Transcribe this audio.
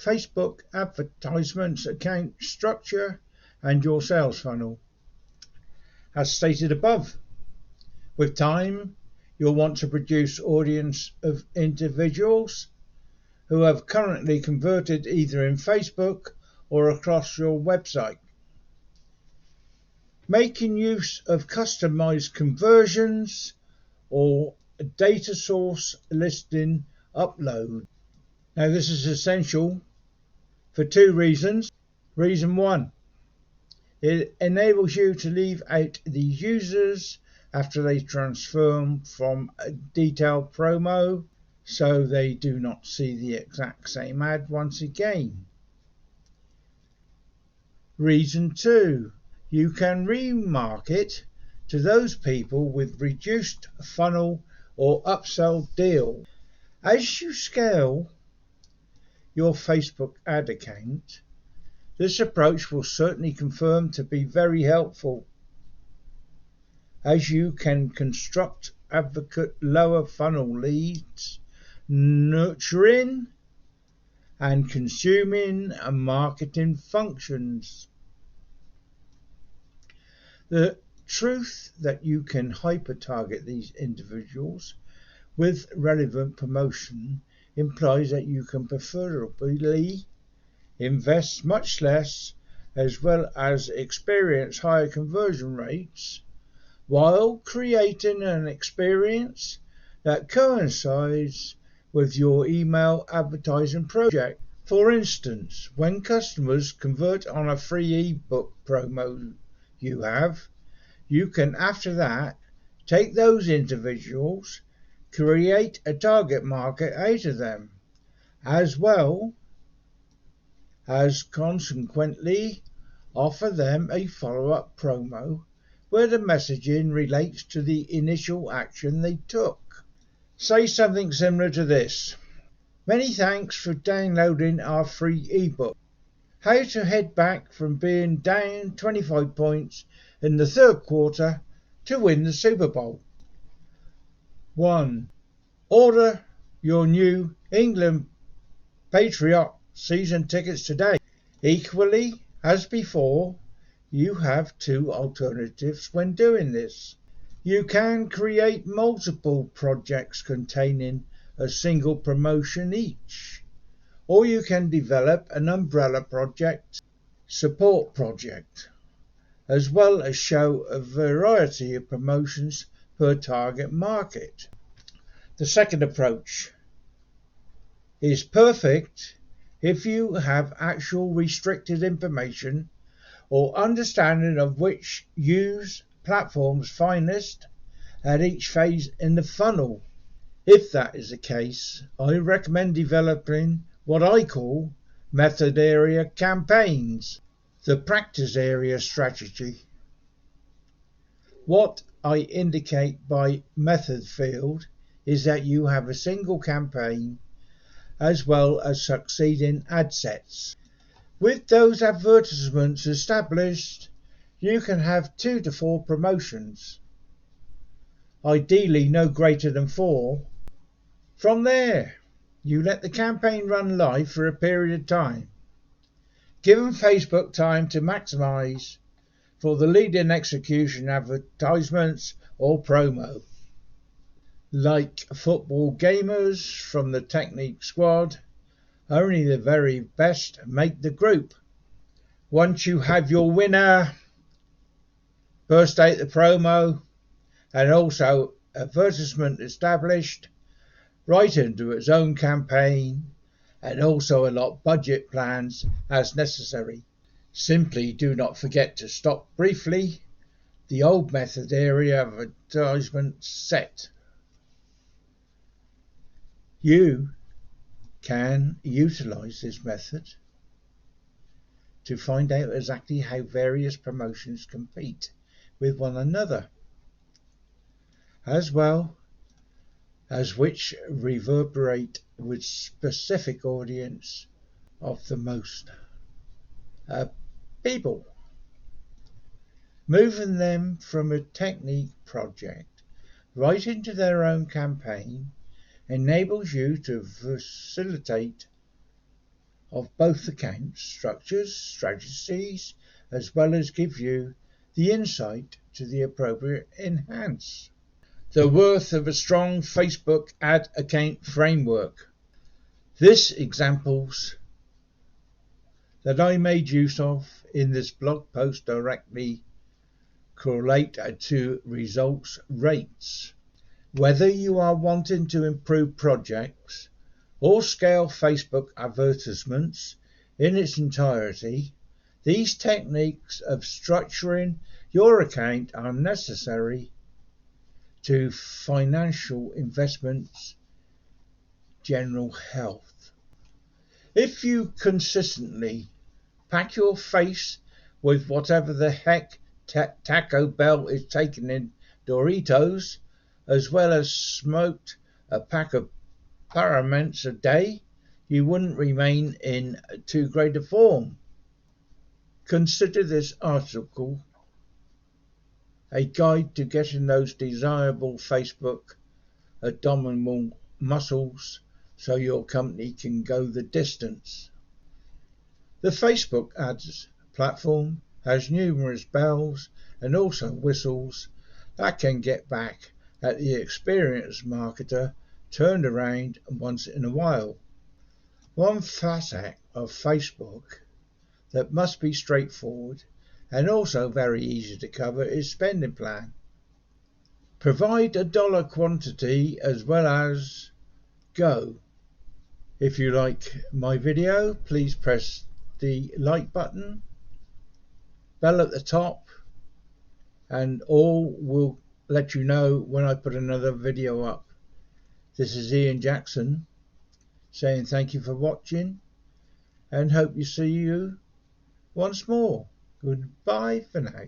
Facebook advertisements account structure and your sales funnel. As stated above, with time, you'll want to produce audience of individuals who have currently converted either in Facebook or across your website. Making use of customized conversions or data source listing upload. Now this is essential for two reasons. Reason one, it enables you to leave out the users after they transform from a detailed promo, so they do not see the exact same ad once again. Reason two, you can remarket to those people with reduced funnel or upsell deal. As you scale your Facebook ad account, this approach will certainly confirm to be very helpful, as you can construct advocate lower funnel leads, nurturing and consuming marketing functions. The truth that you can hyper-target these individuals with relevant promotion implies that you can preferably invest much less as well as experience higher conversion rates while creating an experience that coincides with your email advertising project. For instance, when customers convert on a free ebook promo you can after that take those individuals, create a target market out of them, as well as consequently offer them a follow-up promo where the messaging relates to the initial action they took. Say something similar to this: many thanks for downloading our free ebook, How to Head Back from Being Down 25 Points in the Third Quarter to Win the Super Bowl. 1. Order your new England Patriot season tickets today. Equally as before, you have two alternatives when doing this. You can create multiple projects containing a single promotion each, or you can develop an umbrella project, support project, as well as show a variety of promotions per target market. The second approach is perfect if you have actual restricted information or understanding of which use platforms finest at each phase in the funnel. If that is the case, I recommend developing what I call method area campaigns, the practice area strategy. What I indicate by method field is that you have a single campaign as well as succeeding ad sets. With those advertisements established, you can have 2 to 4 promotions, ideally no greater than 4. From there, you let the campaign run live for a period of time, giving Facebook time to maximize for the lead-in execution advertisements or promo. Like football gamers from the technique squad, only the very best make the group. Once you have your winner, burst out the promo and also advertisement established, right into its own campaign, and also allot budget plans as necessary. Simply do not forget to stop briefly the old method area advertisement set. You can utilize this method to find out exactly how various promotions compete with one another, as well as which reverberate with specific audience of the most people. Moving them from a technique project right into their own campaign enables you to facilitate of both account structures, strategies, as well as give you the insight to the appropriate enhance. The worth of a strong Facebook ad account framework. This examples that I made use of in this blog post directly correlate to results rates. Whether you are wanting to improve projects or scale Facebook advertisements in its entirety, these techniques of structuring your account are necessary to financial investments general health. If you consistently pack your face with whatever the heck Taco Bell is taking in Doritos, as well as smoked a pack of paraments a day, you wouldn't remain in too great a form. Consider this article a guide to getting those desirable Facebook abdominal muscles so your company can go the distance. The Facebook ads platform has numerous bells and also whistles that can get back at the experienced marketer turned around once in a while. One facet of Facebook that must be straightforward and also very easy to cover is spending plan. Provide a dollar quantity as well as go. If you like my video, please press the like button, bell at the top, and all will let you know when I put another video up. This is Ian Jackson saying thank you for watching and hope you see you once more. Goodbye for now.